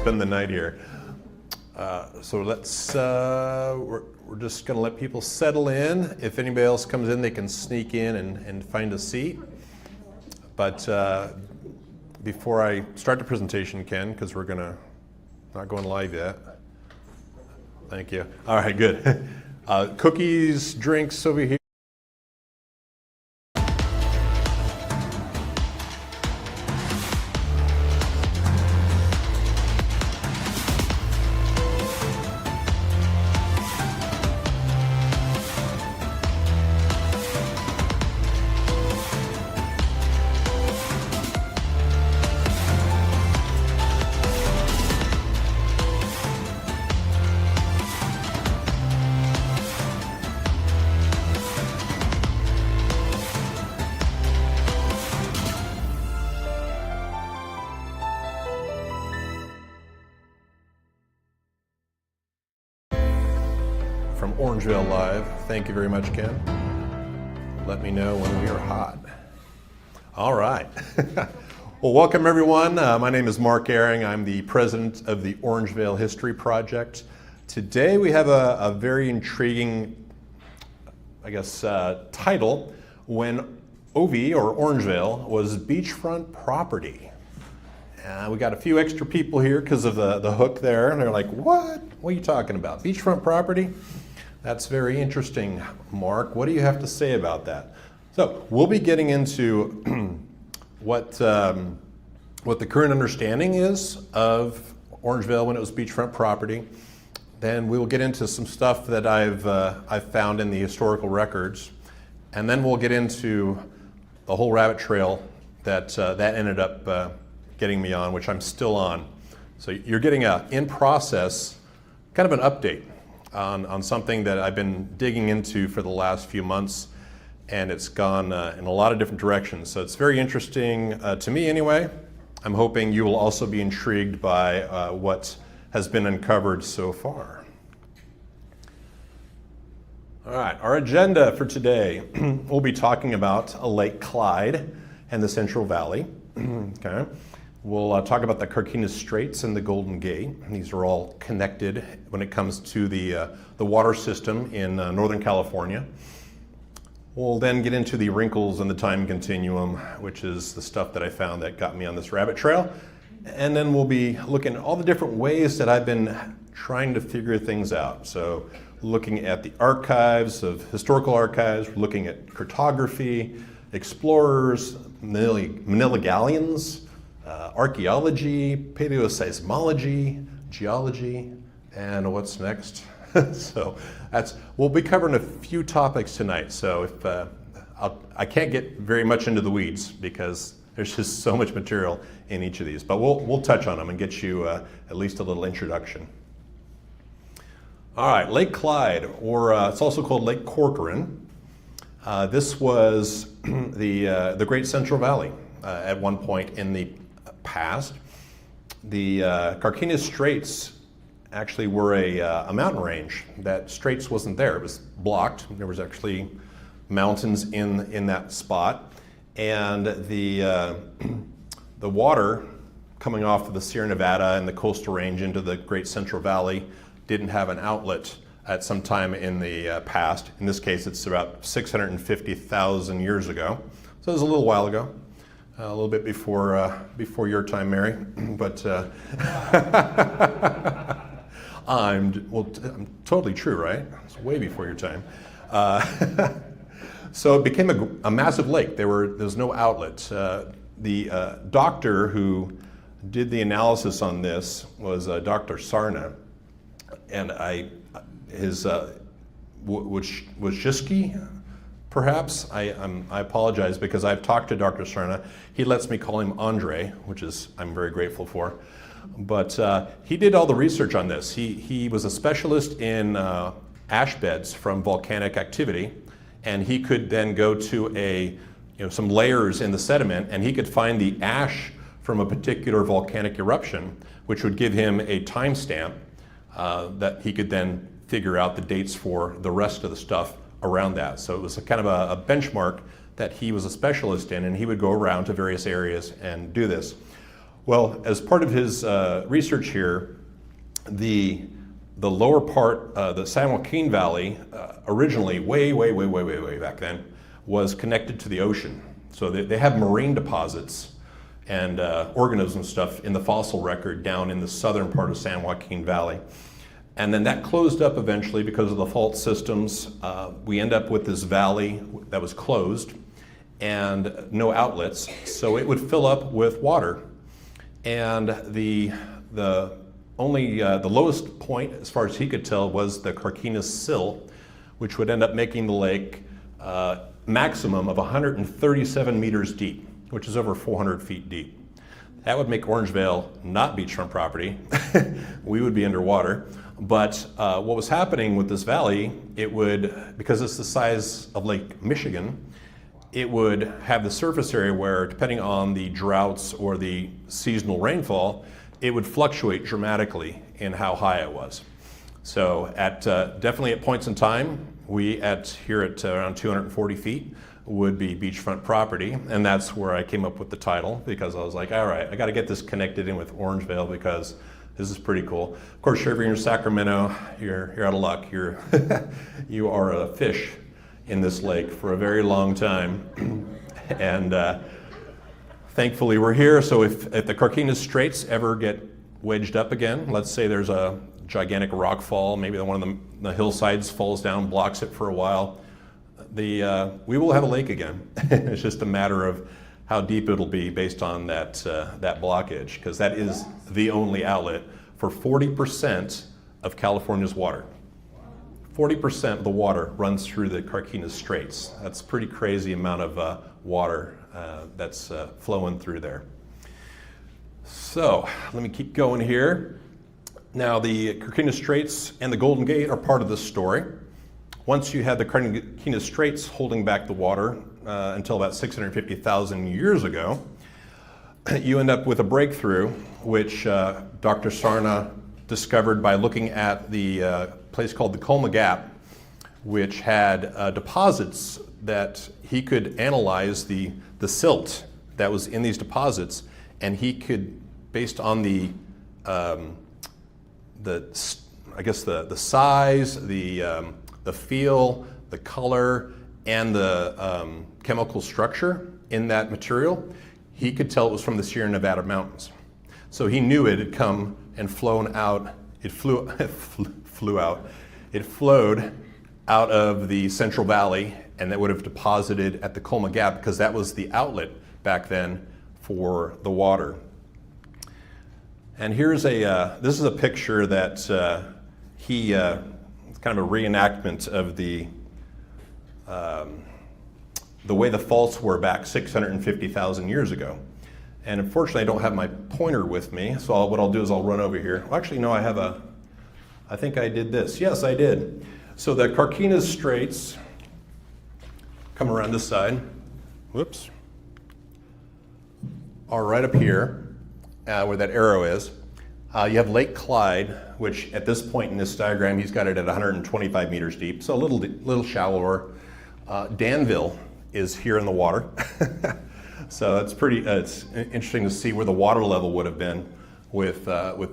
spend the night here. So let's, we're just gonna let people settle in. If anybody else comes in, they can sneak in and find a seat. But before I start the presentation, Ken, because we're not going live yet. Thank you. All right, good. Cookies, drinks over here. From Orangevale Live. Thank you very much, Ken. Let me know when we are hot. All right. Well, welcome everyone. My name is Mark Ehring. I'm the president of the Orangevale History Project. Today we have a very intriguing, title, when OV, or Orangevale, was beachfront property. We got a few extra people here because of the hook there, and they're like, what? What are you talking about? Beachfront property? That's very interesting, Mark. What do you have to say about that? So we'll be getting into what the current understanding is of Orangevale when it was beachfront property. Then we will get into some stuff that I've found in the historical records, and then we'll get into the whole rabbit trail that ended up getting me on, which I'm still on. So you're getting a in process kind of an update on something that I've been digging into for the last few months, and it's gone in a lot of different directions. So it's very interesting to me anyway. I'm hoping you will also be intrigued by what has been uncovered so far. All right, our agenda for today, we'll be talking about Lake Clyde and the Central Valley. Okay. We'll talk about the Carquinez Straits and the Golden Gate. These are all connected when it comes to the water system in Northern California. We'll then get into the wrinkles in the time continuum, which is the stuff that I found that got me on this rabbit trail. And then we'll be looking at all the different ways that I've been trying to figure things out. So looking at the archives of historical archives, we're looking at cartography, explorers, Manila galleons, archaeology, paleoseismology, geology, and what's next? So we'll be covering a few topics tonight. So if I can't get very much into the weeds because there's just so much material in each of these, but we'll touch on them and get you at least a little introduction. All right, Lake Clyde, or it's also called Lake Corcoran. This was the Great Central Valley at one point in the past. The Carquinez Straits actually were a mountain range. That Straits wasn't there. It was blocked. There was actually mountains in that spot. And the water coming off of the Sierra Nevada and the coastal range into the Great Central Valley didn't have an outlet at some time in the past. In this case, it's about 650,000 years ago. So it was a little while ago. A little bit before your time, Mary, but I'm totally true, right? It's way before your time. So it became a massive lake. There was no outlet. The doctor who did the analysis on this was Dr. Sarna, and his Wojcicki. Perhaps, I apologize because I've talked to Dr. Sarna. He lets me call him Andrei, which I'm very grateful for. But he did all the research on this. He was a specialist in ash beds from volcanic activity, and he could then go to some layers in the sediment, and he could find the ash from a particular volcanic eruption, which would give him a timestamp that he could then figure out the dates for the rest of the stuff around that. So it was a kind of a benchmark that he was a specialist in, and he would go around to various areas and do this. Well, as part of his research here, the lower part, the San-Joaquin Valley, originally, way back then, was connected to the ocean. So they have marine deposits and organism stuff in the fossil record down in the southern part of San Joaquin Valley. And then that closed up eventually because of the fault systems. We end up with this valley that was closed and no outlets, so it would fill up with water. And the lowest point, as far as he could tell, was the Carquinez Sill, which would end up making the lake maximum of 137 meters deep, which is over 400 feet deep. That would make Orangevale not beachfront property. We would be underwater. But what was happening with this valley, it would, because it's the size of Lake Michigan, it would have the surface area where, depending on the droughts or the seasonal rainfall, it would fluctuate dramatically in how high it was. So definitely at points in time, we here at around 240 feet would be beachfront property, and that's where I came up with the title, because I was like, all right, I got to get this connected in with Orangevale because this is pretty cool. Of course, if you're in Sacramento, you're out of luck. You are a fish in this lake for a very long time, and thankfully we're here. So if the Carquinez Straits ever get wedged up again, let's say there's a gigantic rock fall, maybe one of the hillsides falls down, blocks it for a while, we will have a lake again. It's just a matter of how deep it'll be based on that blockage, because that is the only outlet for 40% of California's water. 40% of the water runs through the Carquinez Straits. That's a pretty crazy amount of water that's flowing through there. So let me keep going here. Now the Carquinez Straits and the Golden Gate are part of this story. Once you had the Carquinez Straits holding back the water until about 650,000 years ago, you end up with a breakthrough, which Dr. Sarna discovered by looking at the place called the Colma Gap, which had deposits that he could analyze the silt that was in these deposits, and he could, based on the size, the feel, the color, and the chemical structure in that material, he could tell it was from the Sierra Nevada mountains. So he knew it had come and flown out. It flowed out of the Central Valley, and that would have deposited at the Colma Gap, because that was the outlet back then for the water. And here's this is a picture that it's kind of a reenactment of the way the faults were back 650,000 years ago. And unfortunately, I don't have my pointer with me, so what I'll do is I'll run over here. Well, actually, no, I think I did this. Yes, I did. So the Carquinez Straits come around this side. Whoops. Are right up here, where that arrow is. You have Lake Clyde, which at this point in this diagram, he's got it at 125 meters deep, so a little shallower. Danville is here in the water. So that's it's interesting to see where the water level would have been with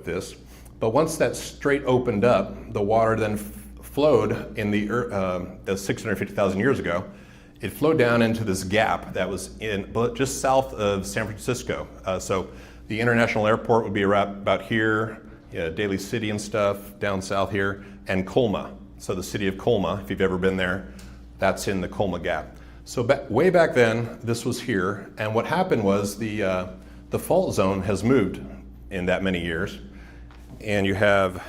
this. But once that strait opened up, the water then flowed in the 650,000 years ago. It flowed down into this gap that was just south of San Francisco. So the international airport would be about here, Daly City and stuff, down south here, and Colma. So the city of Colma, if you've ever been there, that's in the Colma Gap. So way back then, this was here, and what happened was the fault zone has moved in that many years, and you have,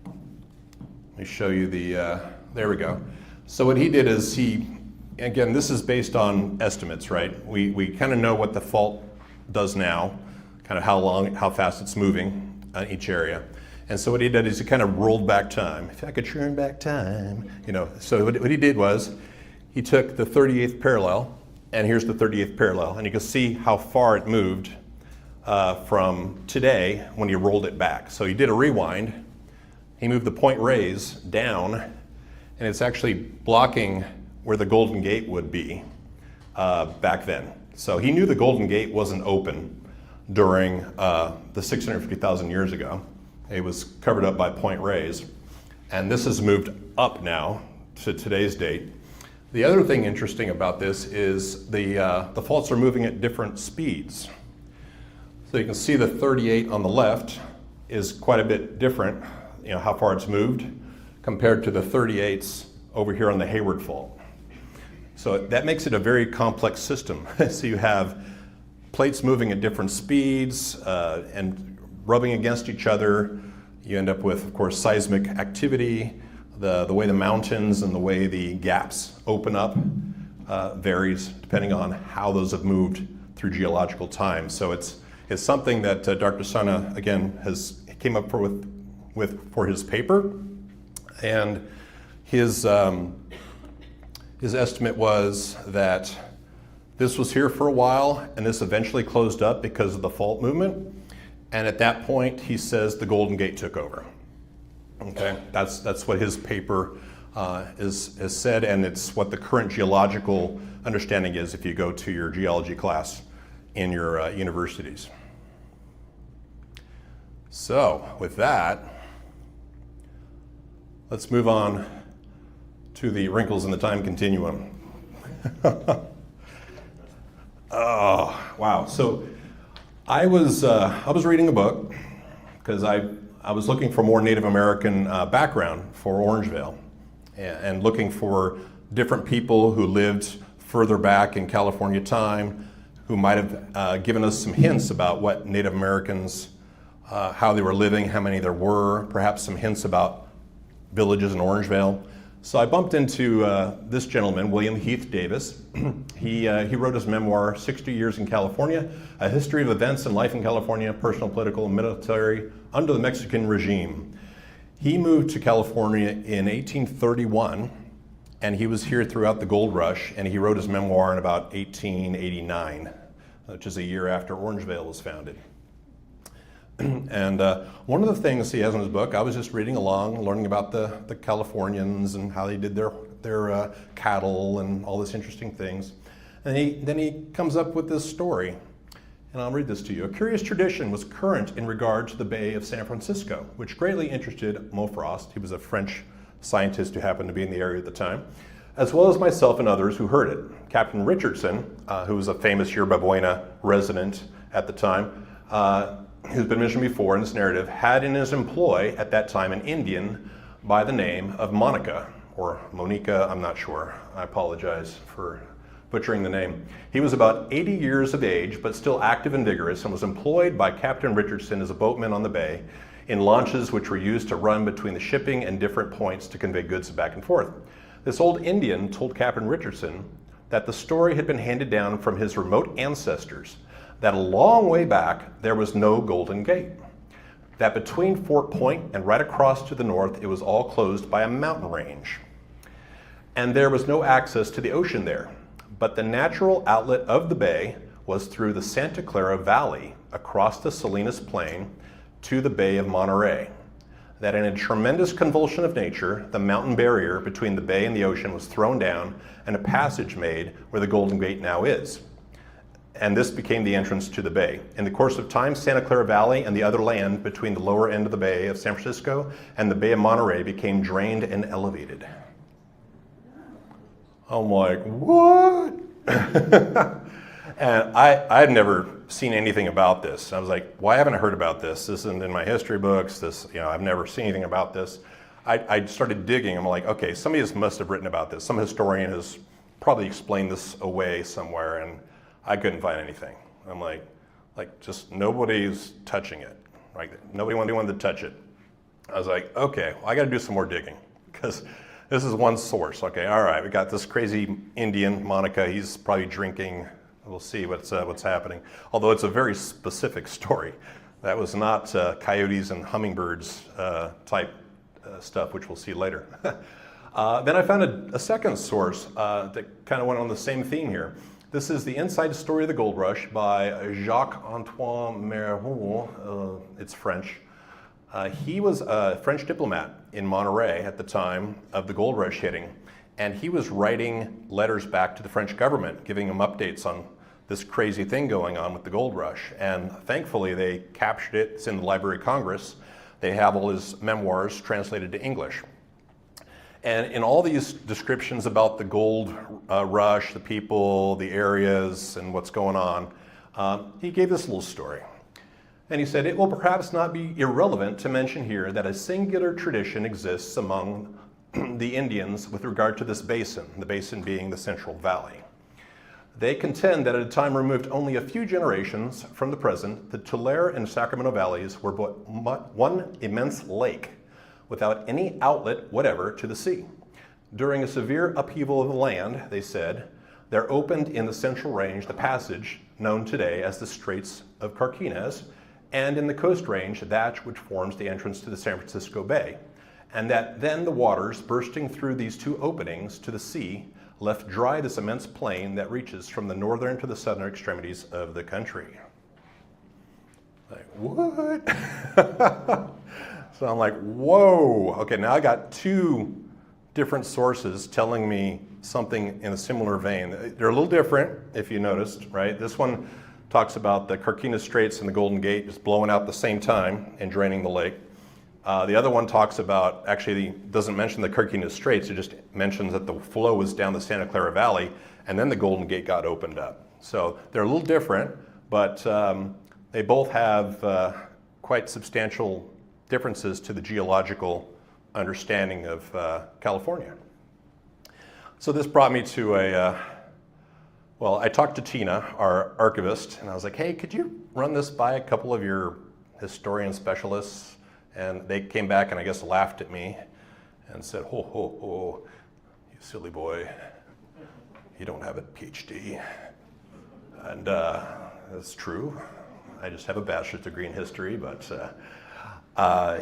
let me show you there we go. So what he did is again, this is based on estimates, right? We kind of know what the fault does now, kind of how fast it's moving on each area. And so what he did is he kind of rolled back time. If I could turn back time, So what he did was he took the 38th parallel, and here's the 38th parallel, and you can see how far it moved from today when he rolled it back. So he did a rewind. He moved the point rays down, and it's actually blocking where the Golden Gate would be back then. So he knew the Golden Gate wasn't open during the 650,000 years ago. It was covered up by point rays. And this has moved up now to today's date. The other thing interesting about this is the faults are moving at different speeds. So you can see the 38 on the left is quite a bit different, how far it's moved, compared to the 38s over here on the Hayward Fault. So that makes it a very complex system. So you have plates moving at different speeds and rubbing against each other. You end up with, of course, seismic activity. The way the mountains and the way the gaps open up varies depending on how those have moved through geological time. So it's something that Dr. Sarna, again, came up with for his paper. And his estimate was that this was here for a while, and this eventually closed up because of the fault movement. And at that point, he says the Golden Gate took over. Okay, that's what his paper is said, and it's what the current geological understanding is if you go to your geology class in your universities. So with that, let's move on to the wrinkles in the time continuum. Oh, wow. So I was reading a book because I was looking for more Native American background for Orangevale and looking for different people who lived further back in California time who might have given us some hints about what Native Americans, how they were living, how many there were, perhaps some hints about villages in Orangevale. So I bumped into this gentleman, William Heath Davis. He wrote his memoir, 60 Years in California, A History of Events and Life in California, Personal, Political, and Military under the Mexican Regime. He moved to California in 1831, and he was here throughout the gold rush, and he wrote his memoir in about 1889, which is a year after Orangevale was founded. And one of the things he has in his book, I was just reading along, learning about the Californians and how they did their cattle and all these interesting things. And then he comes up with this story, and I'll read this to you. A curious tradition was current in regard to the Bay of San Francisco, which greatly interested Mo Frost. He was a French scientist who happened to be in the area at the time, as well as myself and others who heard it. Captain Richardson, who was a famous Yerba Buena resident at the time, who's been mentioned before in this narrative, had in his employ at that time an Indian by the name of Monica, or Monica, I'm not sure. I apologize for butchering the name. He was about 80 years of age, but still active and vigorous, and was employed by Captain Richardson as a boatman on the bay in launches which were used to run between the shipping and different points to convey goods back and forth. This old Indian told Captain Richardson that the story had been handed down from his remote ancestors, that a long way back there was no Golden Gate, that between Fort Point and right across to the north it was all closed by a mountain range, and there was no access to the ocean there, but the natural outlet of the bay was through the Santa Clara Valley across the Salinas Plain to the Bay of Monterey, that in a tremendous convulsion of nature the mountain barrier between the bay and the ocean was thrown down and a passage made where the Golden Gate now is. And this became the entrance to the bay. In the course of time, Santa Clara Valley and the other land between the lower end of the Bay of San Francisco and the Bay of Monterey became drained and elevated. I'm like, what? And I had never seen anything about this. I was like, why haven't I heard about this? This isn't in my history books. I've never seen anything about this. I started digging. I'm like, okay, somebody must have written about this. Some historian has probably explained this away somewhere, and I couldn't find anything. I'm like just nobody's touching it. Like nobody wanted to touch it. I was like, okay, well, I got to do some more digging because this is one source. Okay, all right, we got this crazy Indian, Monica. He's probably drinking. We'll see what's happening. Although it's a very specific story. That was not coyotes and hummingbirds type stuff, which we'll see later. Then I found a second source that kind of went on the same theme here. This is The Inside Story of the Gold Rush by Jacques-Antoine Merhou. It's French. He was a French diplomat in Monterey at the time of the gold rush hitting, and he was writing letters back to the French government, giving them updates on this crazy thing going on with the gold rush. And thankfully they captured it. It's in the Library of Congress. They have all his memoirs translated to English. And in all these descriptions about the gold rush, the people, the areas, and what's going on, he gave this little story. And he said, it will perhaps not be irrelevant to mention here that a singular tradition exists among the Indians with regard to this basin, the basin being the Central Valley. They contend that at a time removed only a few generations from the present, the Tulare and Sacramento valleys were but one immense lake without any outlet whatever to the sea. During a severe upheaval of the land, they said, there opened in the Central Range the passage known today as the Straits of Carquinez, and in the Coast Range that which forms the entrance to the San Francisco Bay, and that then the waters bursting through these two openings to the sea left dry this immense plain that reaches from the northern to the southern extremities of the country. Like, what? So I'm like, whoa. Okay, now I got two different sources telling me something in a similar vein. They're a little different, if you noticed, right? This one talks about the Carquinez Straits and the Golden Gate just blowing out at the same time and draining the lake. The other one talks about, actually doesn't mention the Carquinez Straits, it just mentions that the flow was down the Santa Clara Valley and then the Golden Gate got opened up. So they're a little different, but they both have quite substantial differences to the geological understanding of California. So this brought me to well, I talked to Tina, our archivist, and I was like, hey, could you run this by a couple of your historian specialists? And they came back and I guess laughed at me and said, ho, ho, ho, you silly boy, you don't have a PhD. And that's true. I just have a bachelor's degree in history, but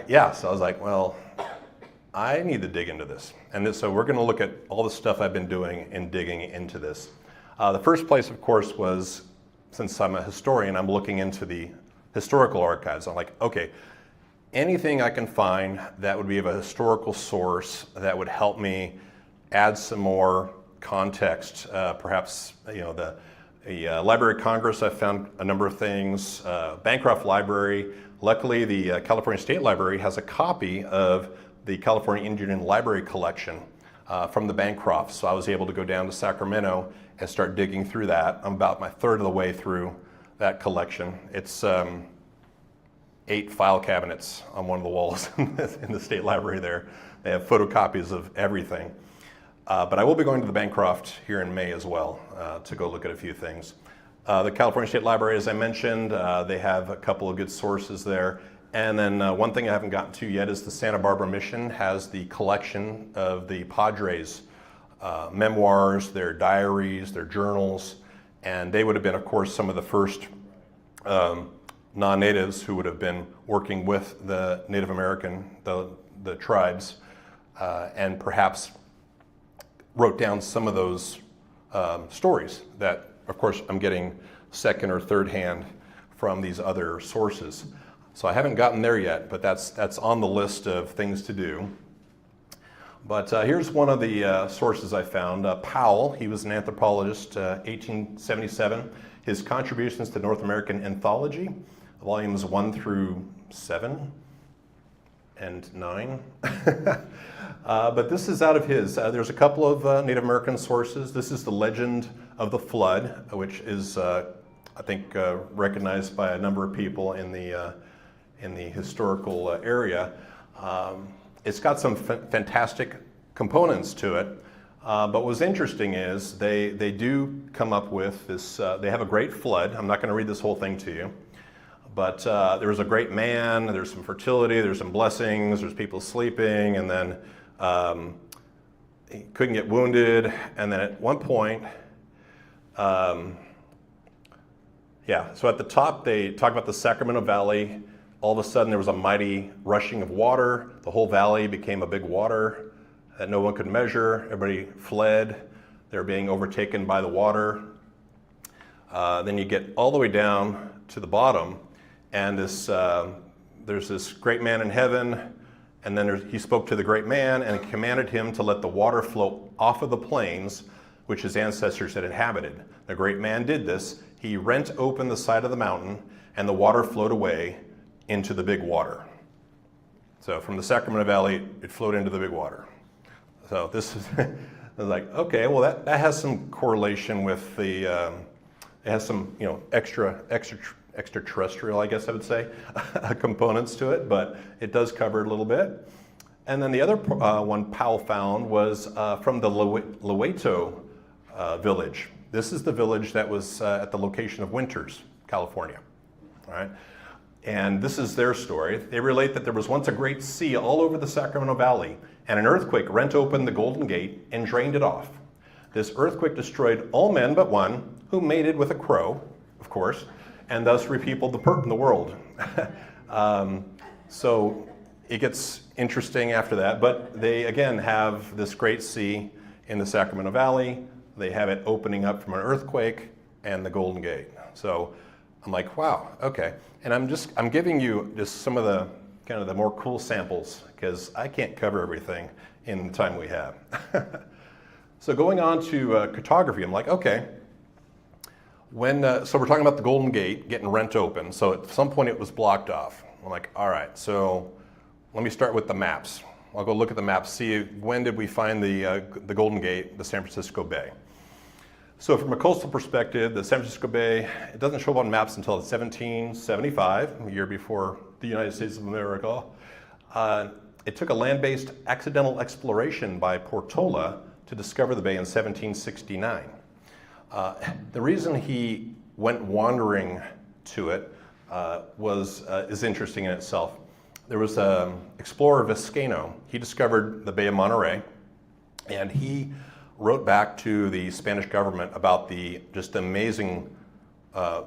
yeah, so I was like, well, I need to dig into this. And so we're gonna look at all the stuff I've been doing in digging into this. The first place, of course, was, since I'm a historian, I'm looking into the historical archives. I'm like, okay, anything I can find that would be of a historical source that would help me add some more context. Perhaps, you know, the Library of Congress, I found a number of things. Bancroft Library. Luckily, the California State Library has a copy of the California Indian Library collection from the Bancroft. So I was able to go down to Sacramento and start digging through that. I'm about my third of the way through that collection. It's 8 file cabinets on one of the walls in the State Library there. They have photocopies of everything. But I will be going to the Bancroft here in May as well to go look at a few things. The California State Library, as I mentioned, they have a couple of good sources there. And then one thing I haven't gotten to yet is the Santa Barbara Mission has the collection of the Padres' memoirs, their diaries, their journals, and they would have been, of course, some of the first non-natives who would have been working with the Native American, the tribes, and perhaps wrote down some of those stories that, of course, I'm getting second or third hand from these other sources. So I haven't gotten there yet, but that's on the list of things to do. But here's one of the sources I found. Powell, he was an anthropologist, 1877. His contributions to North American Anthology, volumes 1 through 7 and 9. But this is out of his. There's a couple of Native American sources. This is the Legend of the Flood, which is, I think, recognized by a number of people in the historical area. It's got some fantastic components to it, but what's interesting is they do come up with this, they have a great flood. I'm not going to read this whole thing to you, but there was a great man, there's some fertility, there's some blessings, there's people sleeping, and then he couldn't get wounded, and then at one point, yeah, so at the top they talk about the Sacramento Valley. All of a sudden there was a mighty rushing of water. The whole valley became a big water that no one could measure. Everybody fled. They were being overtaken by the water. Then you get all the way down to the bottom, and there's this great man in heaven, and then he spoke to the great man and commanded him to let the water flow off of the plains which his ancestors had inhabited. The great man did this, he rent open the side of the mountain and the water flowed away into the big water. So from the Sacramento Valley, it flowed into the big water. So this is, I was like, okay, well that has some correlation with the, it has some, extraterrestrial, I guess I would say, components to it, but it does cover it a little bit. And then the other one Powell found was from the Lytle village. This is the village that was at the location of Winters, California. All right? And this is their story. They relate that there was once a great sea all over the Sacramento Valley, and an earthquake rent open the Golden Gate and drained it off. This earthquake destroyed all men but one, who mated with a crow, of course, and thus repeopled the world. So it gets interesting after that, but they again have this great sea in the Sacramento Valley. They have it opening up from an earthquake and the Golden Gate. So I'm like, wow, okay. And I'm giving you just some of the kind of the more cool samples because I can't cover everything in the time we have. So going on to cartography, I'm like, okay. So we're talking about the Golden Gate getting rent open. So at some point it was blocked off. I'm like, all right, so let me start with the maps. I'll go look at the maps, see when did we find the Golden Gate, the San Francisco Bay. So from a coastal perspective, the San Francisco Bay, it doesn't show up on maps until 1775, a year before the United States of America. It took a land-based accidental exploration by Portola to discover the bay in 1769. The reason he went wandering to it is interesting in itself. There was an explorer, Vizcaino. He discovered the Bay of Monterey, and he wrote back to the Spanish government about the just amazing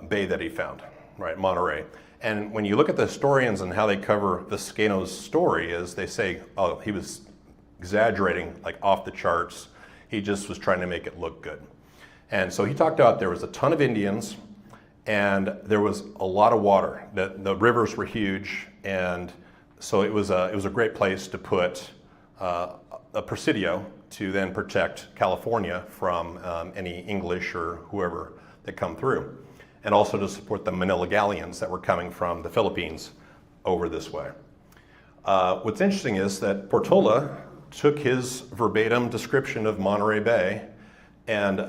bay that he found, right, Monterey. And when you look at the historians and how they cover Vizcaino's story, is they say, oh, he was exaggerating, like off the charts. He just was trying to make it look good. And so he talked about there was a ton of Indians, and there was a lot of water. The rivers were huge, and so it was a great place to put a presidio to then protect California from any English or whoever that come through, and also to support the Manila galleons that were coming from the Philippines over this way. What's interesting is that Portola took his verbatim description of Monterey Bay, and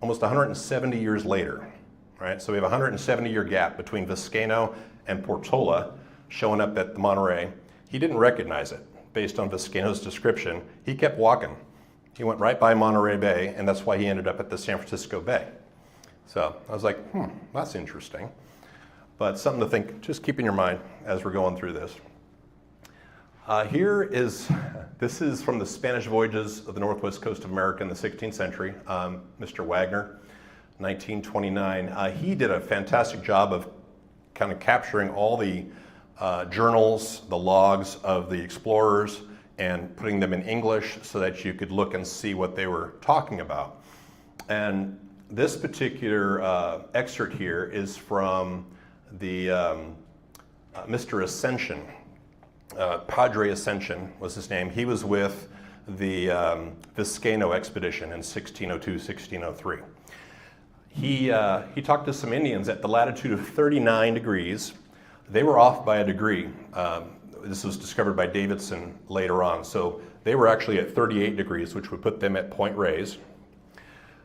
almost 170 years later, right? So we have a 170-year gap between Vizcaino and Portola showing up at the Monterey. He didn't recognize it based on Vizcaino's description. He kept walking. He went right by Monterey Bay, and that's why he ended up at the San Francisco Bay. So I was like, that's interesting. But something to think, just keep in your mind as we're going through this. This is from the Spanish voyages of the northwest coast of America in the 16th century. Mr. Wagner, 1929. He did a fantastic job of kind of capturing all the journals, the logs of the explorers, and putting them in English so that you could look and see what they were talking about. And this particular excerpt here is from the Mr. Ascension. Padre Ascension was his name. He was with the Vizcaino expedition in 1602, 1603. He talked to some Indians at the latitude of 39 degrees. They were off by a degree. This was discovered by Davidson later on. So they were actually at 38 degrees, which would put them at Point Reyes.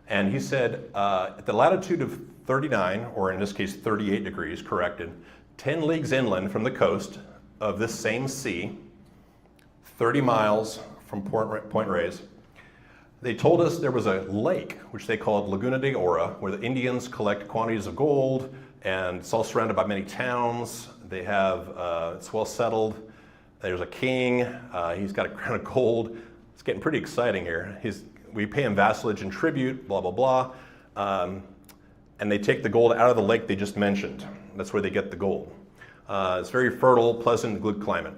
And he said, at the latitude of 39, or in this case 38 degrees, corrected, 10 leagues inland from the coast of this same sea, 30 miles from Point Reyes, they told us there was a lake, which they called Laguna de Oro, where the Indians collect quantities of gold, and it's all surrounded by many towns. They have, it's well settled. There's a king, he's got a crown of gold. It's getting pretty exciting here. We pay him vassalage and tribute, blah, blah, blah. And they take the gold out of the lake they just mentioned. That's where they get the gold. It's very fertile, pleasant, good climate.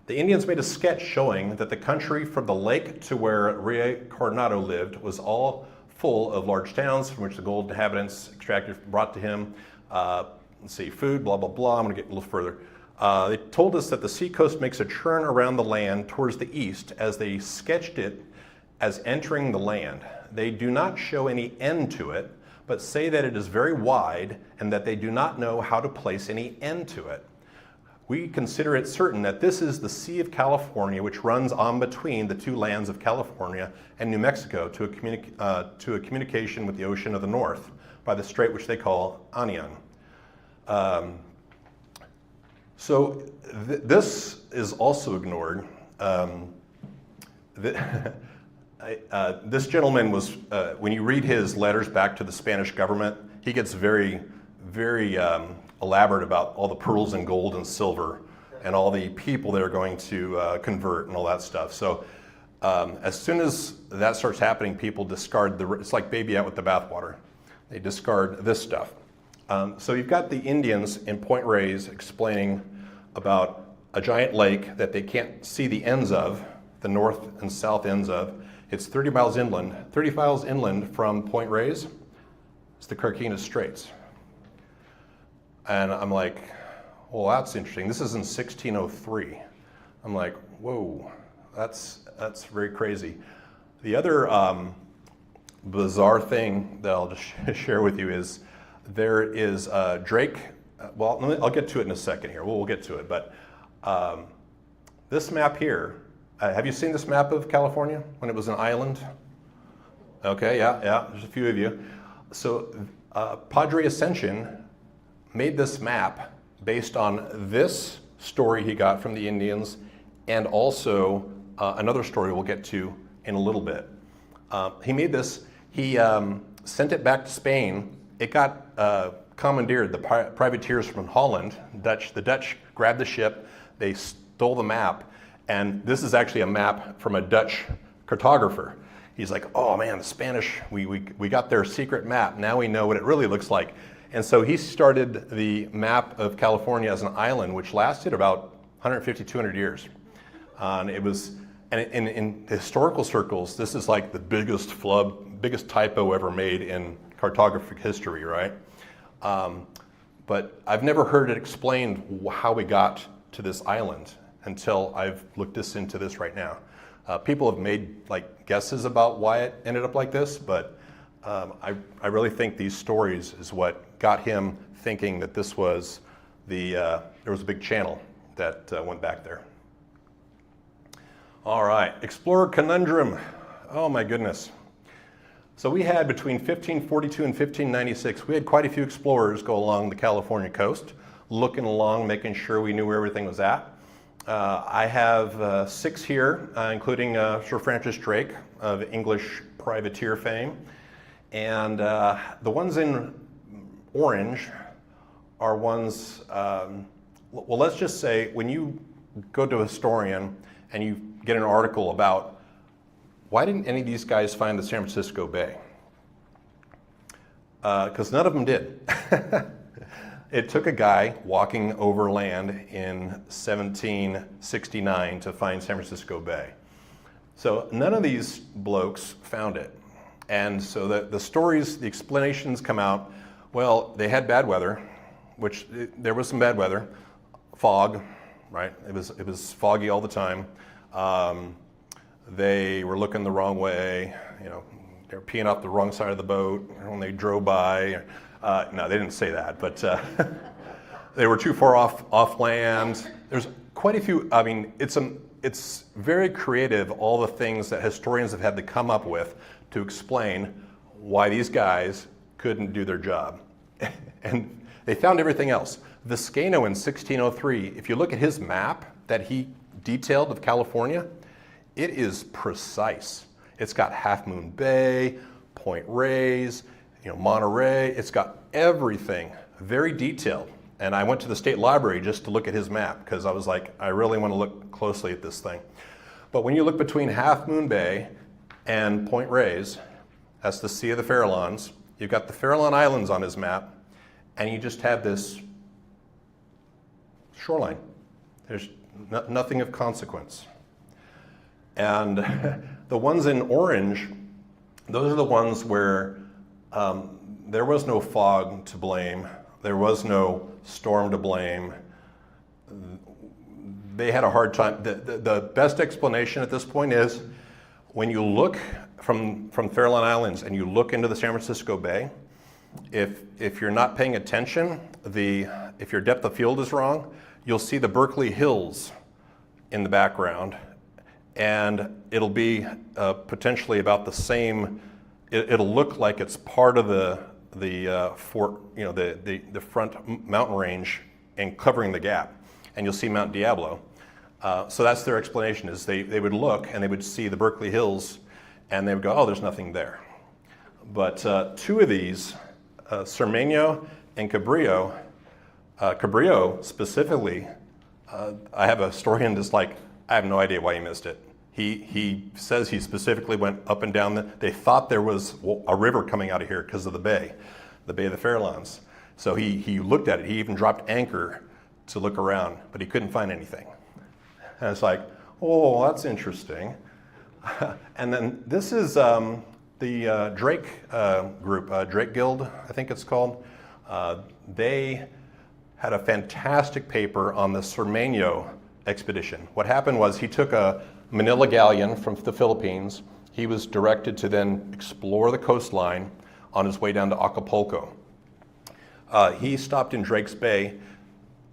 The Indians made a sketch showing that the country from the lake to where Rio Coronado lived was all full of large towns from which the gold inhabitants extracted, brought to him. Let's see, food, blah, blah, blah. I'm going to get a little further. They told us that the seacoast makes a turn around the land towards the east as they sketched it as entering the land. They do not show any end to it, but say that it is very wide and that they do not know how to place any end to it. We consider it certain that this is the Sea of California, which runs on between the two lands of California and New Mexico to a communication with the ocean of the north by the strait which they call Anian. This is also ignored. This gentleman was, when you read his letters back to the Spanish government, he gets very, very elaborate about all the pearls and gold and silver and all the people that are going to convert and all that stuff. So as soon as that starts happening, people discard it's like baby out with the bathwater. They discard this stuff. So you've got the Indians in Point Reyes explaining about a giant lake that they can't see the ends of, the north and south ends of. It's 30 miles inland from Point Reyes. It's the Carquinez Straits. And I'm like, well, that's interesting. This is in 1603. I'm like, whoa, that's very crazy. The other bizarre thing that I'll just share with you is there is Drake. Well, I'll get to it in a second here. We'll get to it. But this map here, have you seen this map of California when it was an island? Okay, yeah, there's a few of you. So Padre Ascension made this map based on this story he got from the Indians and also another story we'll get to in a little bit. He made this, he sent it back to Spain. It got commandeered, the privateers from Holland, the Dutch grabbed the ship, they stole the map, and this is actually a map from a Dutch cartographer. He's like, oh man, the Spanish, we got their secret map, now we know what it really looks like. And so he started the map of California as an island, which lasted about 150, 200 years. And it was, and in historical circles, this is like the biggest flub, biggest typo ever made in cartographic history, right? But I've never heard it explained how we got to this island until I've looked into this right now. People have made like guesses about why it ended up like this, but I really think these stories is what got him thinking that this was there was a big channel that went back there. All right, Explorer Conundrum. Oh my goodness. So we had between 1542 and 1596, we had quite a few explorers go along the California coast, looking along, making sure we knew where everything was at. I have 6 here, including Sir Francis Drake of English privateer fame. And the ones in orange are ones, well, let's just say when you go to a historian and you get an article about why didn't any of these guys find the San Francisco Bay? Because none of them did. It took a guy walking over land in 1769 to find San Francisco Bay. So none of these blokes found it. And so the stories, the explanations come out, well, they had bad weather, which there was some bad weather, fog, right? It was foggy all the time. They were looking the wrong way, you know, they were peeing off the wrong side of the boat when they drove by. No, they didn't say that, but they were too far off land. There's quite a few, I mean, it's very creative, all the things that historians have had to come up with to explain why these guys couldn't do their job. And they found everything else. Vizcaino in 1603, if you look at his map that he detailed of California, it is precise. It's got Half Moon Bay, Point Reyes, you know, Monterey. It's got everything very detailed. And I went to the state library just to look at his map because I was like, I really want to look closely at this thing. But when you look between Half Moon Bay and Point Reyes, that's the Sea of the Farallones. You've got the Farallon Islands on his map, and you just have this shoreline. There's nothing of consequence. And the ones in orange, those are the ones where there was no fog to blame. There was no storm to blame. They had a hard time. The best explanation at this point is when you look from Farallon Islands and you look into the San Francisco Bay, if you're not paying attention, if your depth of field is wrong, you'll see the Berkeley Hills in the background, and it'll be potentially about the same. It'll look like it's part of the fort, the front mountain range, and covering the gap, and you'll see Mount Diablo. So that's their explanation: is they would look and they would see the Berkeley Hills, and they would go, "Oh, there's nothing there." But two of these, Cermeño and Cabrillo specifically, I have a story in this, like, I have no idea why he missed it. He says he specifically went up and down. They thought there was a river coming out of here because of the Bay of the Farallones. So he looked at it. He even dropped anchor to look around, but he couldn't find anything. And it's like, oh, that's interesting. And then this is the Drake group, Drake Guild, I think it's called. They had a fantastic paper on the Cermeño expedition. What happened was he took a Manila galleon from the Philippines. He was directed to then explore the coastline on his way down to Acapulco. He stopped in Drake's Bay.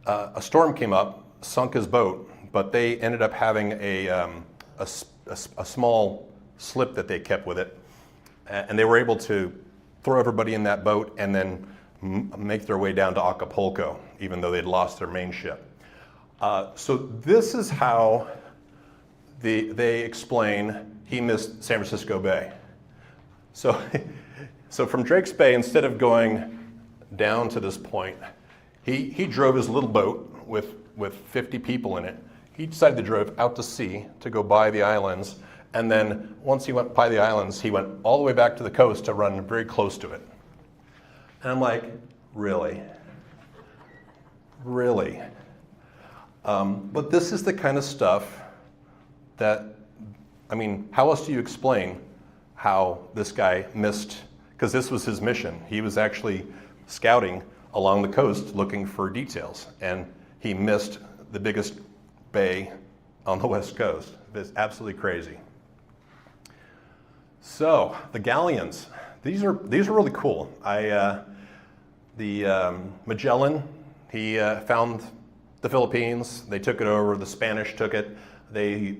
A storm came up, sunk his boat, but they ended up having a small slip that they kept with it. And they were able to throw everybody in that boat and then make their way down to Acapulco, even though they'd lost their main ship. So this is how they explain he missed San Francisco Bay. So from Drake's Bay, instead of going down to this point, he drove his little boat with 50 people in it. He decided to drive out to sea to go by the islands. And then once he went by the islands, he went all the way back to the coast to run very close to it. And I'm like, really? Really? But this is the kind of stuff that, I mean, how else do you explain how this guy missed, because this was his mission. He was actually scouting along the coast looking for details, and he missed the biggest bay on the west coast. It's absolutely crazy. So the galleons, these are really cool. Magellan, he found the Philippines. They took it over. The Spanish took it. They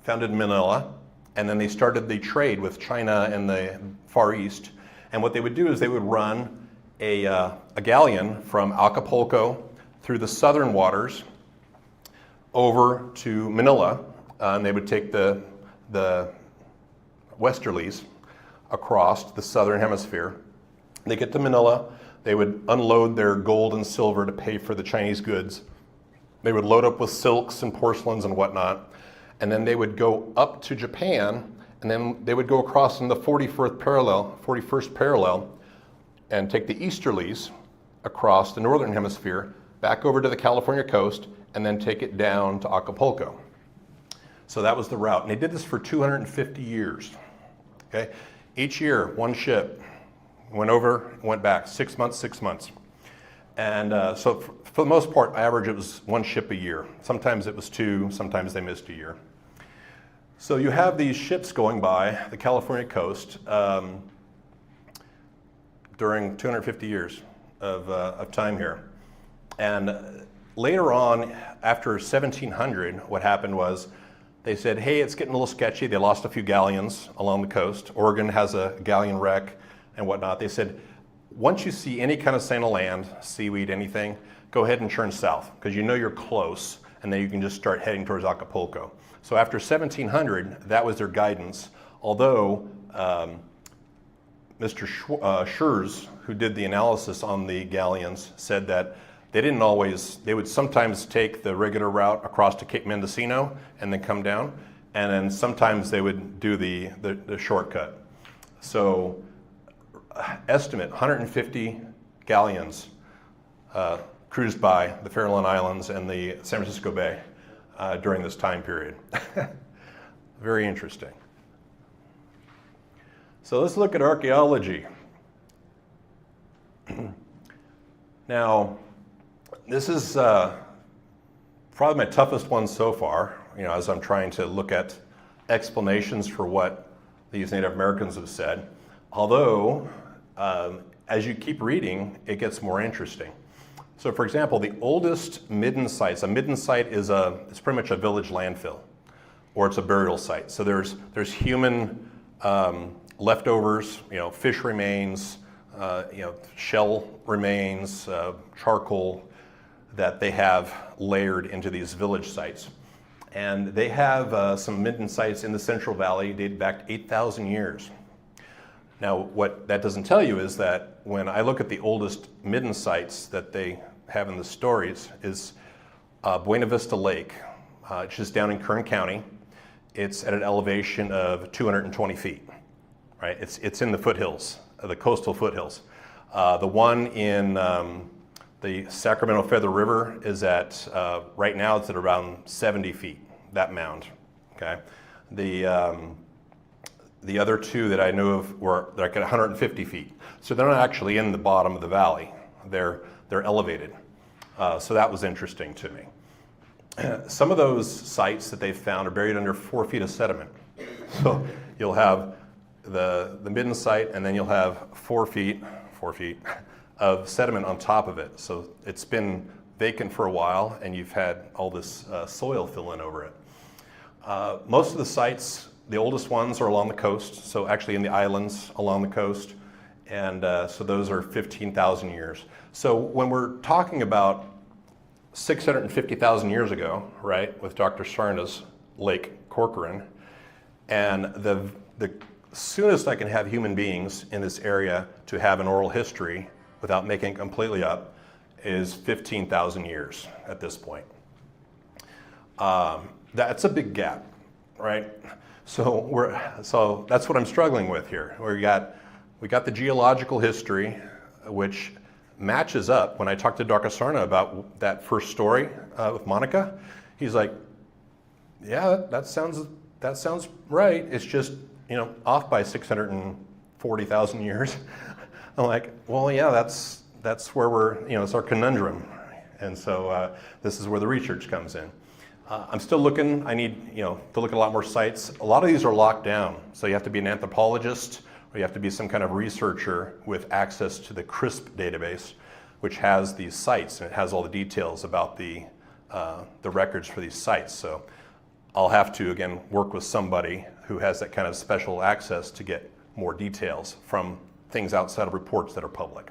founded Manila, and then they started the trade with China and the Far East. And what they would do is they would run a galleon from Acapulco through the southern waters over to Manila, and they would take the westerlies across the southern hemisphere. They get to Manila. They would unload their gold and silver to pay for the Chinese goods. They would load up with silks and porcelains and whatnot, and then they would go up to Japan, and then they would go across in the 41st parallel, and take the easterlies across the northern hemisphere, back over to the California coast, and then take it down to Acapulco. So that was the route, and they did this for 250 years. Okay, each year, one ship went over, went back, 6 months, 6 months. And so for the most part, average, it was one ship a year. Sometimes it was two, sometimes they missed a year. So you have these ships going by the California coast during 250 years of time here. And later on, after 1700, what happened was they said, hey, it's getting a little sketchy. They lost a few galleons along the coast. Oregon has a galleon wreck and whatnot. They said, once you see any kind of sign of land, seaweed, anything, go ahead and turn south, because you know you're close, and then you can just start heading towards Acapulco. So after 1700, that was their guidance, although Mr. Schurz, who did the analysis on the galleons, said that they would sometimes take the regular route across to Cape Mendocino and then come down, and then sometimes they would do the shortcut. So estimate 150 galleons cruised by the Farallon Islands and the San Francisco Bay during this time period. Very interesting. So let's look at archaeology. Now, this is probably my toughest one so far, as I'm trying to look at explanations for what these Native Americans have said. Although as you keep reading, it gets more interesting. So for example, the oldest midden sites, a midden site is it's pretty much a village landfill, or it's a burial site. So there's human leftovers, fish remains, shell remains, charcoal that they have layered into these village sites. And they have some midden sites in the Central Valley dated back to 8,000 years. Now, what that doesn't tell you is that when I look at the oldest midden sites that they have in the stories is Buena Vista Lake, which is down in Kern County. It's at an elevation of 220 feet, right? It's in the foothills, the coastal foothills. The one in the Sacramento Feather River is at, right now it's at around 70 feet, that mound, okay? The other two that I knew of were like at 150 feet. So they're not actually in the bottom of the valley. They're elevated. So that was interesting to me. Some of those sites that they've found are buried under 4 feet of sediment. So you'll have the midden site, and then you'll have 4 feet of sediment on top of it. So it's been vacant for a while, and you've had all this soil fill in over it. Most of the sites, the oldest ones, are along the coast, so actually in the islands along the coast, and so those are 15,000 years. So when we're talking about 650,000 years ago, right, with Dr. Sarna's Lake Corcoran, and the soonest I can have human beings in this area to have an oral history without making it completely up is 15,000 years at this point. That's a big gap, right? So that's what I'm struggling with here. We got the geological history, which matches up. When I talked to Dr. Sarna about that first story with Monica, he's like, yeah, that sounds right. It's just, off by 640,000 years. I'm like, well, yeah, that's where we're, it's our conundrum. And so this is where the research comes in. I'm still looking. I need, to look at a lot more sites. A lot of these are locked down. So you have to be an anthropologist, or you have to be some kind of researcher with access to the CRISP database, which has these sites, and it has all the details about the records for these sites. So I'll have to, again, work with somebody who has that kind of special access to get more details from things outside of reports that are public.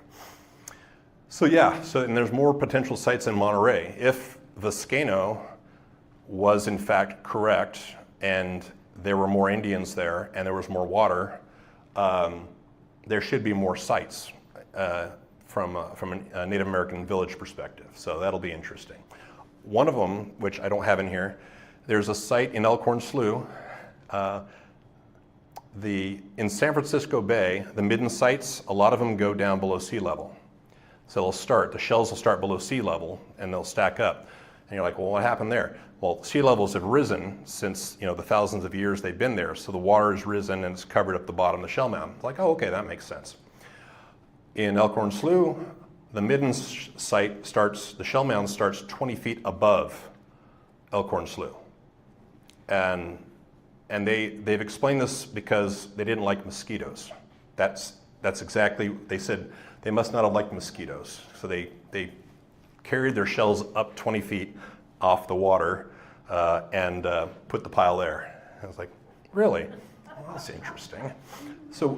So yeah, and there's more potential sites in Monterey. If Vizcaino was in fact correct, and there were more Indians there, and there was more water, there should be more sites from a Native American village perspective. So that'll be interesting. One of them, which I don't have in here, there's a site in Elkhorn Slough. In San Francisco Bay, the midden sites, a lot of them go down below sea level. So the shells will start below sea level, and they'll stack up. And you're like, well, what happened there? Well, sea levels have risen since the thousands of years they've been there. So the water has risen and it's covered up the bottom of the shell mound. It's like, oh, okay, that makes sense. In Elkhorn Slough, the midden site the shell mound starts 20 feet above Elkhorn Slough. And they've explained this because they didn't like mosquitoes. That's exactly, they said they must not have liked mosquitoes. So they carried their shells up 20 feet off the water and put the pile there. I was like, really? Well, that's interesting. So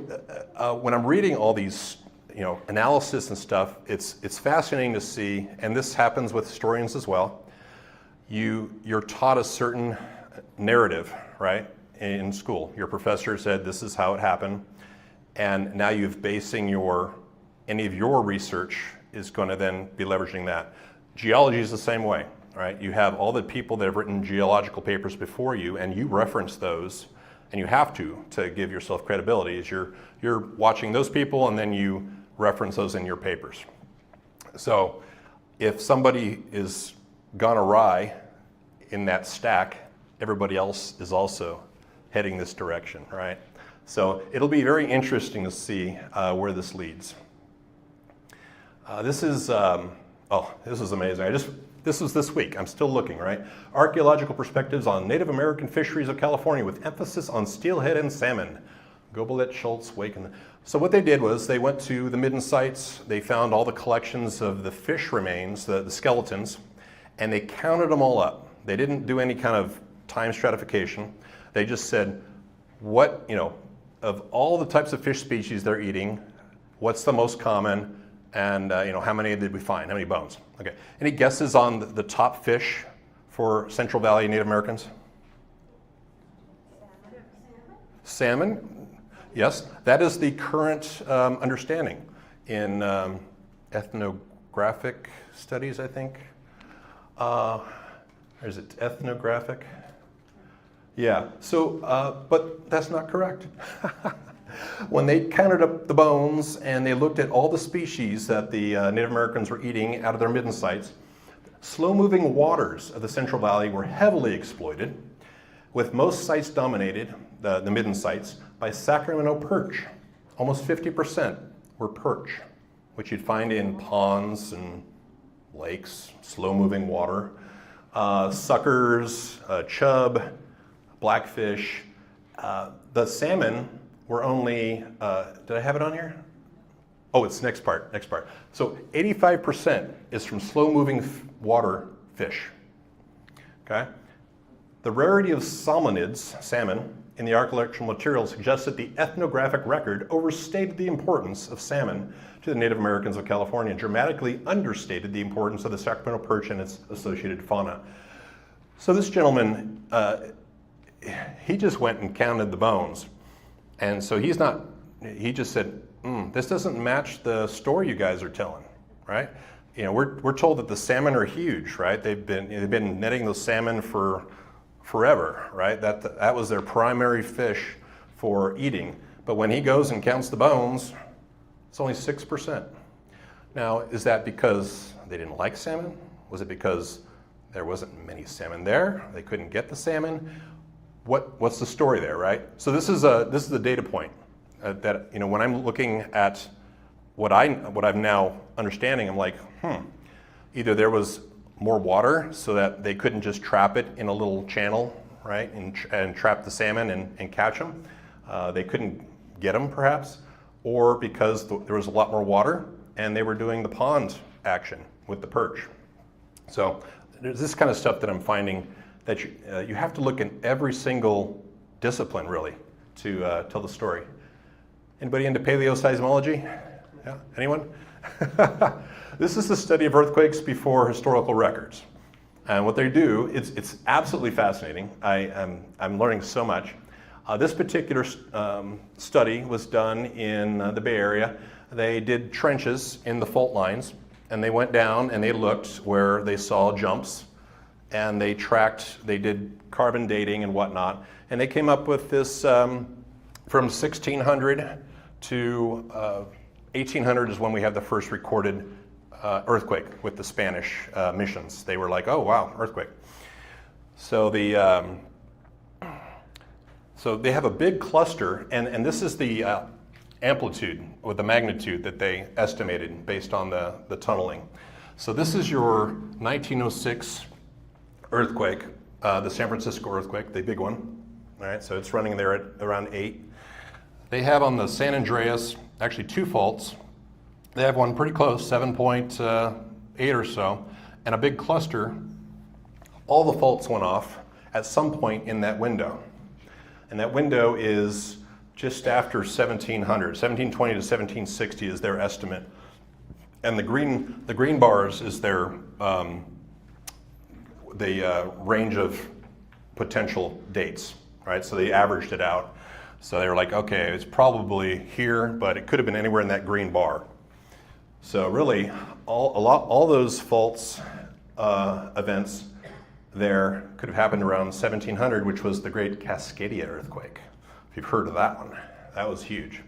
when I'm reading all these analysis and stuff, it's fascinating to see, and this happens with historians as well. You're taught a certain narrative, right, in school. Your professor said this is how it happened, and now you've basing any of your research is going to then be leveraging that. Geology is the same way, right? You have all the people that have written geological papers before you, and you reference those, and you have to give yourself credibility. Is you're watching those people, and then you reference those in your papers. So if somebody is gone awry in that stack, everybody else is also heading this direction, right? So it'll be very interesting to see where this leads. This is amazing. This was this week. I'm still looking, right? Archaeological perspectives on Native American fisheries of California with emphasis on steelhead and salmon. Gobalet, Schurz, Wake. So what they did was they went to the midden sites, they found all the collections of the fish remains, the skeletons, and they counted them all up. They didn't do any kind of time stratification. They just said, what, of all the types of fish species they're eating, what's the most common, and how many did we find, how many bones? Okay, any guesses on the top fish for Central Valley Native Americans? Salmon? Yes, that is the current understanding in ethnographic studies, I think. Or is it ethnographic? Yeah, so, but that's not correct. When they counted up the bones and they looked at all the species that the Native Americans were eating out of their midden sites, slow-moving waters of the Central Valley were heavily exploited, with most sites dominated, the midden sites, by Sacramento perch. Almost 50% were perch, which you'd find in ponds and lakes, slow-moving water. Suckers, chub, blackfish. The salmon were only, did I have it on here? Oh, it's next part. So 85% is from slow-moving water fish, okay? The rarity of salmonids, salmon, in the archaeological material suggests that the ethnographic record overstated the importance of salmon to the Native Americans of California and dramatically understated the importance of the Sacramento perch and its associated fauna. So this gentleman, he just went and counted the bones. And so he just said, this doesn't match the story you guys are telling, right? We're told that the salmon are huge, right? They've been netting those salmon for forever, right? That was their primary fish for eating. But when he goes and counts the bones, it's only 6%. Now, is that because they didn't like salmon? Was it because there wasn't many salmon there? They couldn't get the salmon? What's the story there, right? So this is the data point that when I'm looking at what I'm now understanding, I'm like, either there was more water so that they couldn't just trap it in a little channel, right, and trap the salmon and catch them. They couldn't get them, perhaps, or because there was a lot more water and they were doing the pond action with the perch. So there's this kind of stuff that I'm finding that you have to look in every single discipline, really, to tell the story. Anybody into paleoseismology? Yeah, anyone? This is the study of earthquakes before historical records. And what they do, it's absolutely fascinating. I'm learning so much. This particular study was done in the Bay Area. They did trenches in the fault lines, and they went down and they looked where they saw jumps, and they did carbon dating and whatnot, and they came up with this from 1600 to 1800 is when we have the first recorded earthquake with the Spanish missions. They were like, oh wow, earthquake. So so they have a big cluster, and this is the amplitude or the magnitude that they estimated based on the tunneling. So this is your 1906 earthquake, the San Francisco earthquake, the big one. All right, so it's running there at around 8. They have on the San Andreas actually 2 faults. They have one pretty close, 7.8 or so, and a big cluster. All the faults went off at some point in that window. And that window is just after 1700, 1720 to 1760 is their estimate. And the green bars is their range of potential dates, right? So they averaged it out. So they were like, okay, it's probably here, but it could have been anywhere in that green bar. So really, all those faults events there could have happened around 1700, which was the Great Cascadia earthquake. If you've heard of that one, that was huge.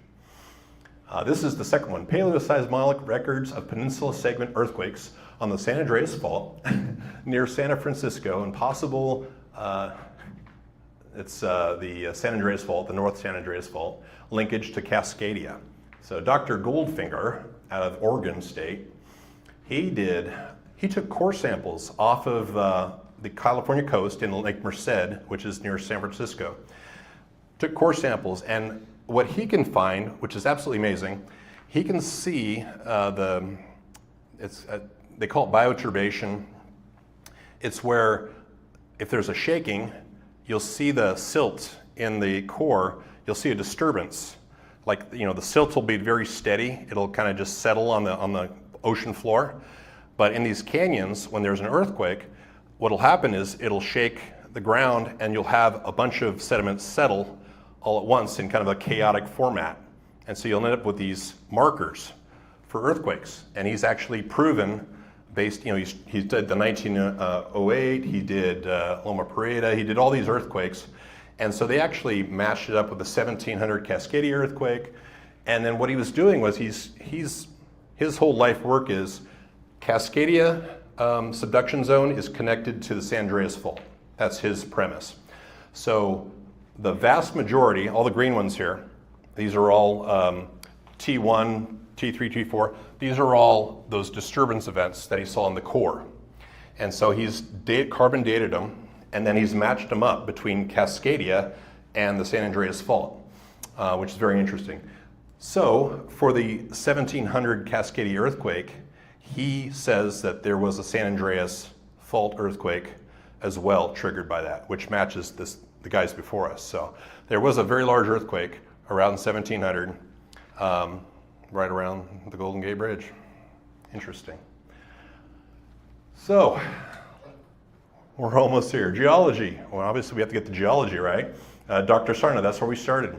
This is the second one, paleoseismic records of peninsula segment earthquakes on the San Andreas Fault near San Francisco and possible, it's the San Andreas Fault, the North San Andreas Fault, linkage to Cascadia. So Dr. Goldfinger out of Oregon State, he took core samples off of the California coast in Lake Merced, which is near San Francisco. Took core samples, and what he can find, which is absolutely amazing, he can see they call it bioturbation. It's where if there's a shaking, you'll see the silt in the core, you'll see a disturbance. Like, the silt will be very steady. It'll kind of just settle on the ocean floor. But in these canyons, when there's an earthquake, what'll happen is it'll shake the ground and you'll have a bunch of sediments settle all at once in kind of a chaotic format. And so you'll end up with these markers for earthquakes. And he's actually proven, based, he did the 1908, he did Loma Prieta, he did all these earthquakes. And so they actually matched it up with the 1700 Cascadia earthquake. And then what he was doing was his whole life work is Cascadia subduction zone is connected to the San Andreas Fault. That's his premise. So the vast majority, all the green ones here, these are all T1, T3, T4. These are all those disturbance events that he saw in the core. And so he's carbon dated them, and then he's matched them up between Cascadia and the San Andreas Fault, which is very interesting. So for the 1700 Cascadia earthquake, he says that there was a San Andreas Fault earthquake as well triggered by that, which matches the guys before us. So there was a very large earthquake around 1700, right around the Golden Gate Bridge. Interesting. So we're almost here. Geology. Well, obviously we have to get the geology right. Dr. Sarna, that's where we started.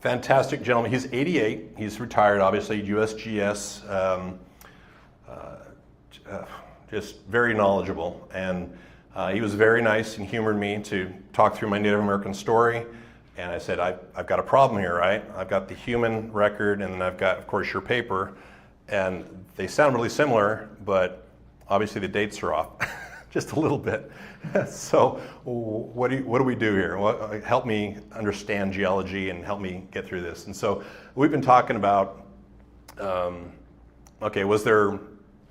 Fantastic gentleman. He's 88. He's retired, obviously, USGS. Just very knowledgeable. And he was very nice and humored me to talk through my Native American story. And I said, I've got a problem here, right? I've got the human record, and then I've got, of course, your paper. And they sound really similar, but obviously the dates are off just a little bit. So what do we do here? Help me understand geology and help me get through this. And so we've been talking about, okay, was there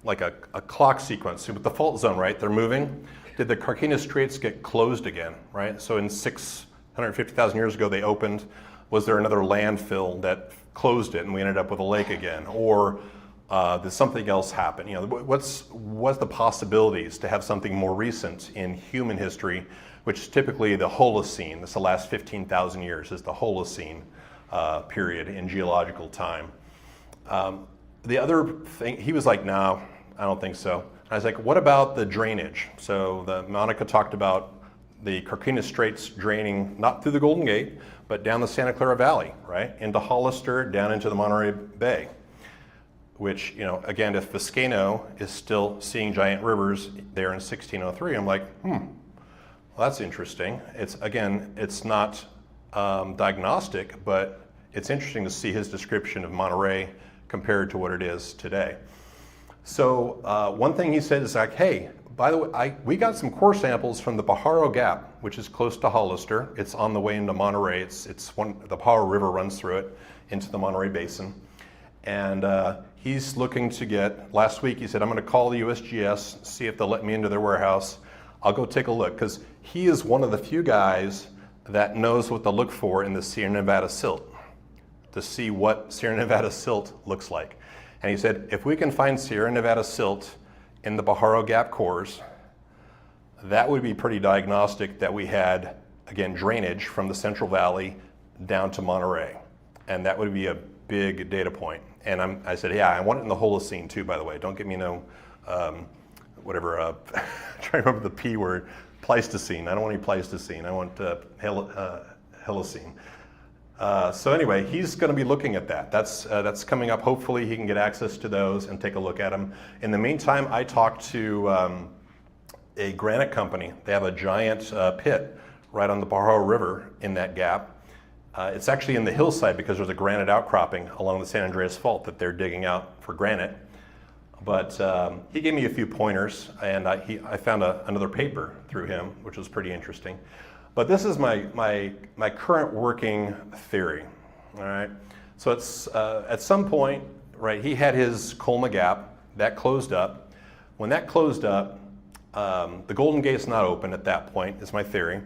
like a clock sequence with the fault zone, right? They're moving. Did the Carquinez Straits get closed again, right? So in 650,000 years ago, they opened. Was there another landfill that closed it and we ended up with a lake again? Or did something else happen? What's the possibilities to have something more recent in human history, which is typically the Holocene. That's the last 15,000 years is the Holocene period in geological time. The other thing, he was like, no, I don't think so. I was like, what about the drainage? So Monica talked about the Carquinez Straits draining not through the Golden Gate, but down the Santa Clara Valley, right? Into Hollister, down into the Monterey Bay. Which, again, if Vizcaino is still seeing giant rivers there in 1603, I'm like, well, that's interesting. It's not diagnostic, but it's interesting to see his description of Monterey compared to what it is today. So one thing he said is like, hey, by the way, we got some core samples from the Pajaro Gap, which is close to Hollister. It's on the way into Monterey. The Pajaro River runs through it into the Monterey Basin. And he's looking to get, last week he said, I'm going to call the USGS, see if they'll let me into their warehouse. I'll go take a look, because he is one of the few guys that knows what to look for in the Sierra Nevada silt, to see what Sierra Nevada silt looks like. And he said, if we can find Sierra Nevada silt in the Pajaro Gap cores, that would be pretty diagnostic that we had, again, drainage from the Central Valley down to Monterey. And that would be a big data point. And I said, yeah, I want it in the Holocene too, by the way. Don't get me trying to remember the P word, Pleistocene. I don't want any Pleistocene. I want Holocene. So anyway, he's going to be looking at that. That's coming up. Hopefully he can get access to those and take a look at them. In the meantime, I talked to a granite company. They have a giant pit right on the Pajaro River in that gap. It's actually in the hillside because there's a granite outcropping along the San Andreas Fault that they're digging out for granite. But he gave me a few pointers, and I found another paper through him, which was pretty interesting. But this is my current working theory. All right. So it's at some point, right? He had his Colma Gap that closed up. When that closed up, the Golden Gate's not open at that point. Is my theory,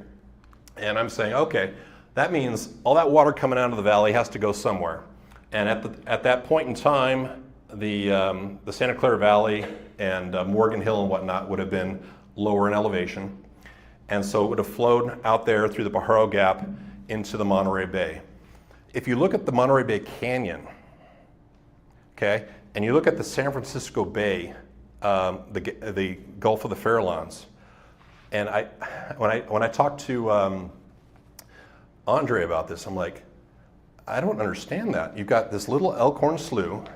and I'm saying, okay. That means all that water coming out of the valley has to go somewhere. And at that point in time, the Santa Clara Valley and Morgan Hill and whatnot would have been lower in elevation. And so it would have flowed out there through the Pajaro Gap into the Monterey Bay. If you look at the Monterey Bay Canyon, okay, and you look at the San Francisco Bay, the Gulf of the Farallones, and when I talked to Andrei about this, I'm like, I don't understand that. You've got this little Elkhorn Slough,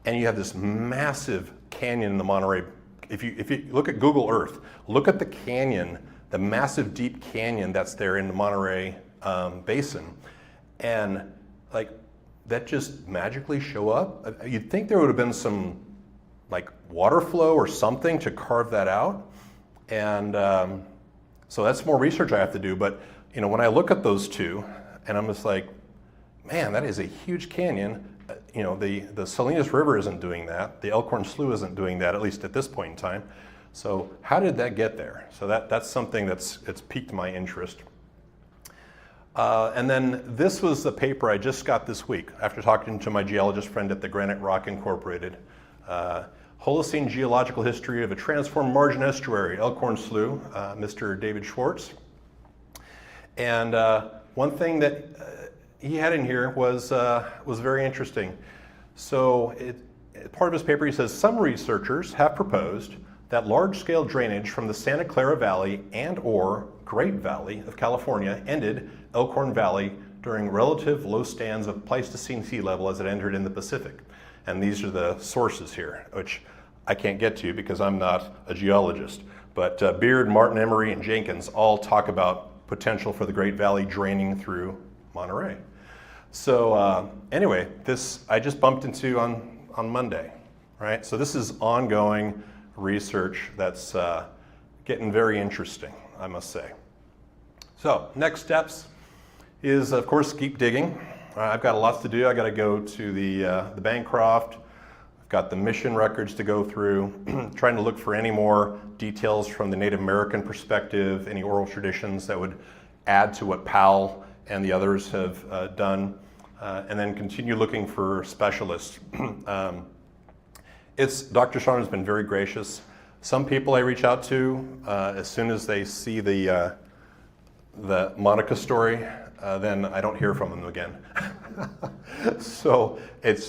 and you have this massive canyon in the Monterey. If you look at Google Earth, look at the canyon, the massive deep canyon that's there in the Monterey Basin, and like that just magically show up. You'd think there would have been some like water flow or something to carve that out, and so that's more research I have to do. But you know, when I look at those two, and I'm just like, man, that is a huge canyon. You know, the Salinas River isn't doing that. The Elkhorn Slough isn't doing that, at least at this point in time. So how did that get there? So that's something it's piqued my interest. And then this was the paper I just got this week after talking to my geologist friend at the Granite Rock Incorporated. Holocene Geological History of a Transformed Margin Estuary, Elkhorn Slough, Mr. David Schwartz. And one thing that he had in here was very interesting. So part of his paper, he says, some researchers have proposed that large-scale drainage from the Santa Clara Valley and/or Great Valley of California ended Elkhorn Valley during relative low stands of Pleistocene sea level as it entered in the Pacific. And these are the sources here, which I can't get to because I'm not a geologist. But Beard, Martin, Emery, and Jenkins all talk about potential for the Great Valley draining through Monterey. So anyway, this I just bumped into on Monday, right? So this is ongoing research that's getting very interesting, I must say. So next steps is, of course, keep digging. I've got lots to do. I got to go to the Bancroft. I've got the mission records to go through, trying to look for any more details from the Native American perspective, any oral traditions that would add to what Powell and the others have done, and then continue looking for specialists. Dr. Sarna's been very gracious. Some people I reach out to, as soon as they see the Monica story, then I don't hear from them again. So it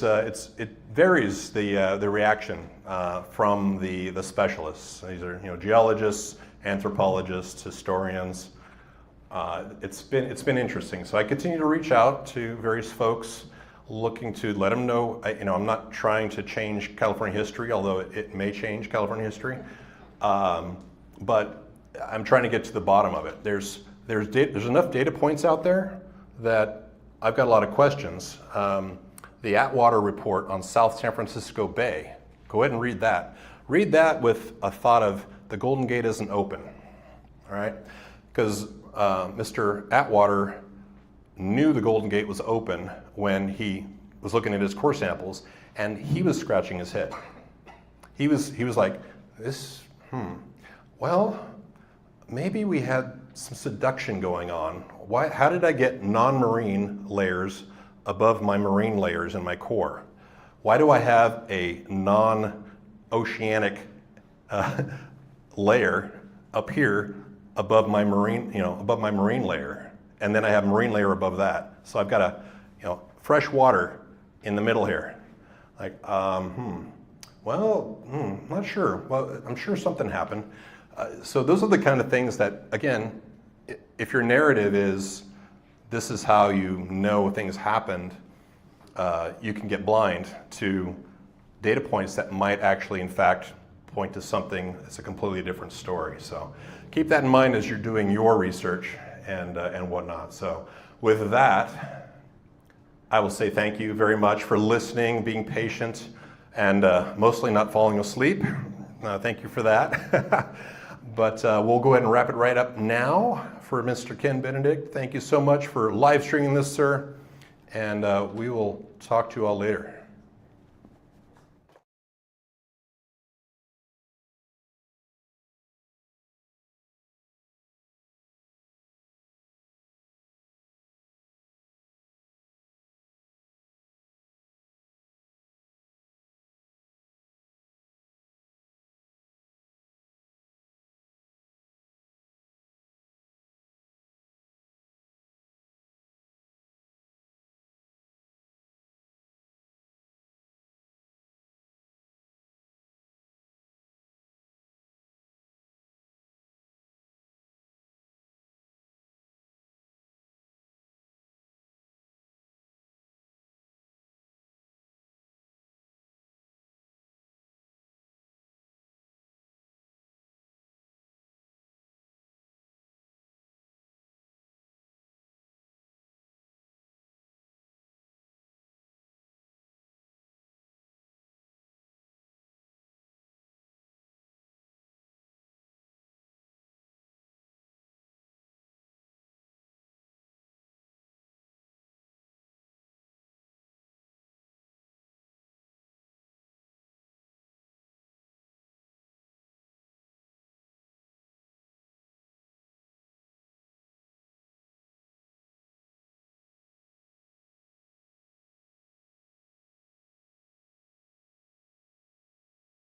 varies the reaction from the specialists. These are geologists, anthropologists, historians. It's been interesting. So I continue to reach out to various folks, looking to let them know. I'm not trying to change California history, although it may change California history. But I'm trying to get to the bottom of it. There's enough data points out there that I've got a lot of questions. The Atwater report on South San Francisco Bay, go ahead and read that. Read that with a thought of the Golden Gate isn't open, all right? Because Mr. Atwater knew the Golden Gate was open when he was looking at his core samples, and he was scratching his head. He was like, well, maybe we had some seduction going on. How did I get non-marine layers above my marine layers in my core? Why do I have a non-oceanic layer up here above my marine layer, and then I have marine layer above that? So I've got fresh water in the middle here. Like, not sure. Well, I'm sure something happened. So those are the kind of things that, again, if your narrative is this is how you know things happened, you can get blind to data points that might actually, in fact, point to something that's a completely different story. So keep that in mind as you're doing your research and whatnot. So with that, I will say thank you very much for listening, being patient, and mostly not falling asleep. Thank you for that. But we'll go ahead and wrap it right up now for Mr. Ken Benedict. Thank you so much for live streaming this, sir. And we will talk to you all later.